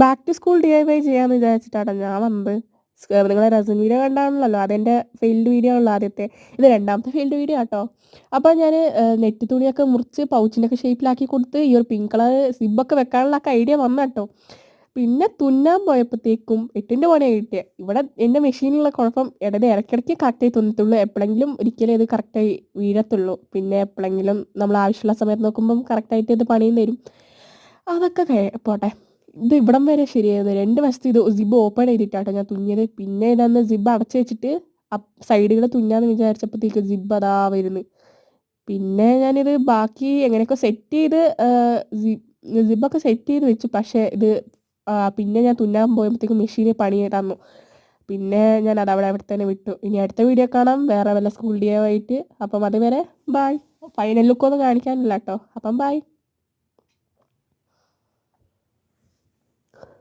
Back to school DIY ചെയ്യാന്ന് വിചാരിച്ചിട്ടാണ് ഞാൻ വന്നത്. നിങ്ങളെ റെസിൻ വീഡിയോ കണ്ടാണല്ലോ അതെൻ്റെ ഫെയിൽഡ് വീഡിയോ ആണല്ലോ ആദ്യത്തെ. ഇത് രണ്ടാമത്തെ ഫെയിൽഡ് വീഡിയോ ആട്ടോ. അപ്പോൾ ഞാന് നെറ്റ് തുണിയൊക്കെ മുറിച്ച് പൗച്ചിൻ്റെയൊക്കെ ഷേപ്പിലാക്കി കൊടുത്ത് ഈ ഒരു പിങ്ക് കളർ സിബ്ബൊക്കെ വെക്കാനുള്ള ഐഡിയ വന്നട്ടോ. പിന്നെ തുന്നാൻ പോയപ്പോഴത്തേക്കും 8ൻ്റെ പണിയാണ് കിട്ടിയത്. ഇവിടെ എൻ്റെ മെഷീനിലുള്ള കുഴപ്പം ഇടയ്ക്കിടയ്ക്ക് കറക്റ്റായി തുന്നത്തുള്ളൂ. എപ്പോഴെങ്കിലും ഒരിക്കലേ ഇത് കറക്റ്റായി വീഴത്തുള്ളൂ. പിന്നെ എപ്പോഴെങ്കിലും നമ്മൾ ആവശ്യമുള്ള സമയത്ത് നോക്കുമ്പം കറക്റ്റായിട്ട് ഇത് പണിയും തരും. അതൊക്കെ പോട്ടെ. ഇത് ഇവിടം വരെ ശരിയായിരുന്നു. 2 വശത്ത് ഇത് സിബ് ഓപ്പൺ ചെയ്തിട്ടാട്ടോ ഞാൻ തുന്നിയത്. പിന്നെ ഇതന്ന് സിബ് അടച്ച് വെച്ചിട്ട് സൈഡുകൾ തുന്നാന്ന് വിചാരിച്ചപ്പോഴത്തേക്ക് സിബ് അതാ വരുന്നു. പിന്നെ ഞാനിത് ബാക്കി എങ്ങനെയൊക്കെ സെറ്റ് ചെയ്ത് സിബൊക്കെ സെറ്റ് ചെയ്ത് വെച്ചു. പക്ഷേ ഇത് പിന്നെ ഞാൻ തുന്നാൻ പോയപ്പോഴത്തേക്കും മെഷീന് പണി തന്നു. പിന്നെ ഞാൻ അത് അവിടെ തന്നെ വിട്ടു. ഇനി അടുത്ത വീഡിയോ കാണാം വേറെ വല്ല സ്കൂൾ DIY ആയിട്ട്. അപ്പം അതുവരെ ബൈ. ഫൈനൽ ലുക്കൊന്നും കാണിക്കാനില്ല കേട്ടോ. അപ്പം ബൈ.